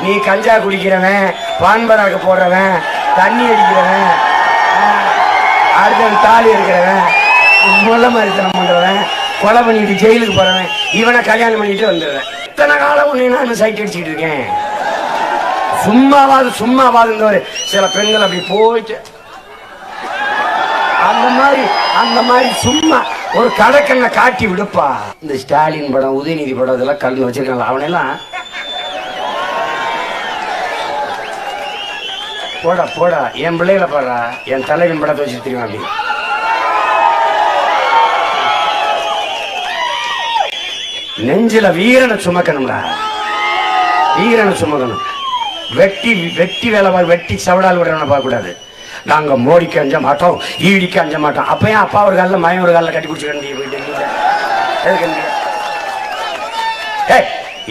நீ கஞ்சா குடிக்கிறவன், பான்பராக்கு போடுறவன், தண்ணி அடிக்கிறவன், அடுத்த தாலி இருக்கிறவன், முள்ள மரித்தனம் பண்றவன், கொலை பண்ணிட்டு ஜெயிலுக்கு போறவன், இவனை கல்யாணம் பண்ணிட்டு வந்துடுறேன். இத்தனை காலம் உன்னை நான் சைட் அடிச்சுட்டு இருக்கேன். சும்மாவாது சில பெண்கள் அப்படி போயிட்டு அந்த மாதிரி சும்மா ஒரு கடற்கண்ணை காட்டி விடுப்பா. இந்த ஸ்டாலின் படம், உதயநிதி படம் இதெல்லாம் கலந்து வச்சிருக்காங்க. அவனெல்லாம் போடா என் பிள்ளைகளை பாடுறா, என் தலைவன் படத்தை வச்சு தெரியுமா? அப்படி நெஞ்சில வீரனை சுமக்கணும்டா, வீரனை சுமக்கணும். வெட்டி வேலை வெட்டி சவடால் விடுறவனை பார்க்க கூடாது. நாங்க மோடிக்கு அஞ்ச மாட்டோம், ஈடிக்கு அஞ்ச மாட்டோம். அப்பயும் அப்பா ஒரு காலில் மயம் ஒரு காலில் கட்டி பிடிச்சிக்க.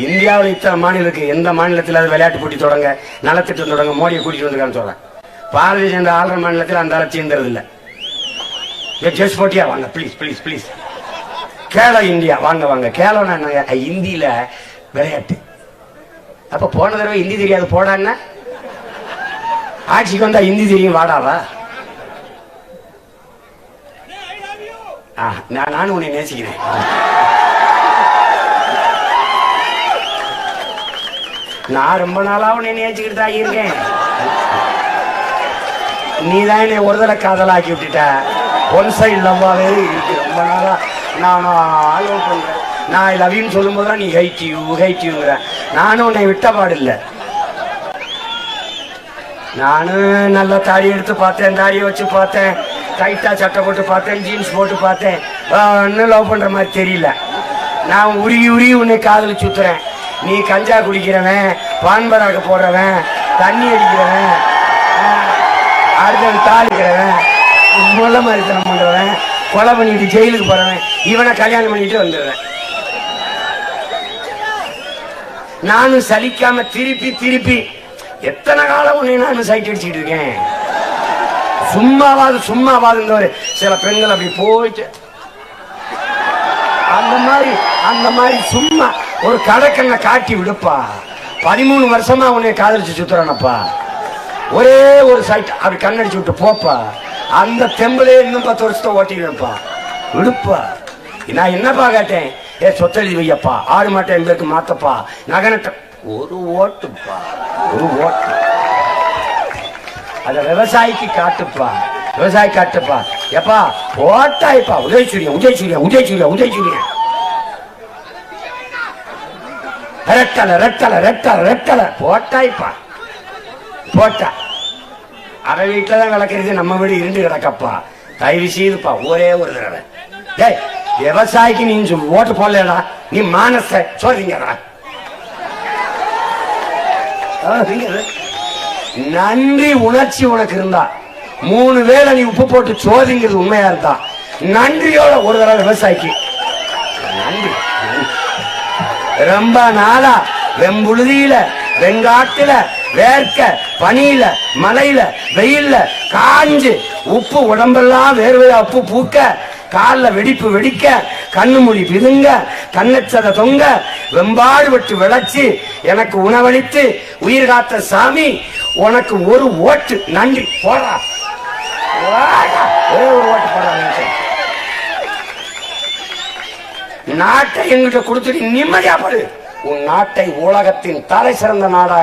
இந்தியாவில் இத்தனை மாநிலம் இருக்கு, எந்த மாநிலத்தில் அது விளையாட்டு போட்டி தொடங்க, நலத்திட்டம் தொடங்க மோடியை கூட்டிட்டு வந்துருக்கான்னு சொல்றேன். பாரதிய ஜனதா ஆளுற மாநிலத்தில் அந்த அளவு சேர்ந்தது இல்லை. ஜெஸ் போட்டியா வாங்க please please please. Khelo India வாங்க. கேலோனா என்னங்க? இந்தியில விளையாட்டு. அப்ப போன தடவை ஹிந்தி தெரியாது போடான்னா, ஆட்சிக்கு வந்தா ஹிந்தி தெரியும் வாடாவா? நானும் உன்னை நேசிக்கிறேன். நான் ரொம்ப நாளா உன்னை நேசிக்கிட்டு தான் இருக்கேன். நீதான் என்னை ஒரு தடவை காதலாக்கி விட்டுட்ட. ஒன் சைடு லவ்வாவே இருக்கு. ரொம்ப நாளா நான் லவ் பண்றேன். நான் லவ்னு சொல்லும் போதுதான் நீ ஹைட்டியூங்கிற. நானும் உன்னை விட்ட பாடு இல்லை. நானும் நல்ல தாடி எடுத்து பார்த்தேன், தாடியை வச்சு பார்த்தேன், டைட்டா சட்டை போட்டு பார்த்தேன், ஜீன்ஸ் போட்டு பார்த்தேன். இன்னும் லவ் பண்ற மாதிரி தெரியல. நான் உருகி உன்னை காதல் சுத்துறேன். நீ கஞ்சா குடிக்கிறவன், பான்பராக்கு போடுறவன், தண்ணி அடிக்கிறவன், அடுத்த தாளிக்கிறவன், முள்ள மரித்தனம் பண்றவன், கொலை பண்ணிட்டு ஜெயிலுக்கு போறவன், இவனை கல்யாணம் பண்ணிட்டு வந்துடுறேன். நானும் சலிக்காம திருப்பி எத்தனை காலம் உன்னை நான் சைட் அடிச்சுட்டு இருக்கேன். சும்மாவாது சில பெண்கள் அப்படி போயிட்டு அந்த மாதிரி சும்மா ஒரு கடற்கண்ணை காட்டி விடுப்பா. 13 வருஷமா உன்னை காதலிச்சு சுத்துறானப்பா. ஒரே ஒரு சைட் அப்படி கண்ணடிச்சு விட்டு போப்பா. அந்த தெம்பலே இன்னும் 10 வருஷத்தை ஓட்டிடுப்பா. விடுப்பா. நான் என்னப்பா கேட்டேன்? சொத்தெழுதி வையப்பா, ஆடு மாட்டை எங்களுக்கு மாத்தப்பா, நகனட்ட ஒரு ஓட்டுப்பா, ஒரு ஓட்டு. அத விவசாயிக்கு காட்டுப்பா, விவசாயி காட்டுப்பா. எப்பா ஓட்டாய்ப்பா. உதயசூரியன் ரெட்டலை போட்டாய்ப்பா. போட்டா அவ வீட்டுலதான் விளக்குறது, நம்ம வீடு இருந்து கிடக்கப்பா. தயவு செய்துப்பா ஒரே ஒரு தடவை. டேய் விவசாயிக்கு நீ ஓட்டு போடலடா, நீ மானச சொல்றீங்கடா. நன்றி உணர்ச்சி உனக்கு இருந்தா 3 வேளை நீ உப்பு போட்டு சோதிங்கிறது உண்மையா இருந்தா நன்றியோட ஒரு தடவை விவசாயிக்கு நன்றி. ரொம்ப நாளா வெம்புழுதியில, வெங்காட்டுல, வேர்க்க, பனியில, மலையில, வெயில்ல காஞ்சு உப்பு உடம்பெல்லாம் வேர்வையா உப்பு பூக்க, காலில் வெடிப்பு வெடிக்க, கண்ணு மொழி பிதுங்க, கண்ணச்சத தொங்க, வெம்பாடு விட்டு விளைச்சு எனக்கு உணவளித்து உயிர் காத்த சாமி, உனக்கு ஒரு ஓட்டு நன்றி. போடா ஒரே ஒரு ஓட்டு போடா. நாட்டை எங்கிட்ட கொடுத்துட்டு நிம்மதியா படு. உன் நாட்டை உலகத்தின் தலை சிறந்த நாடாக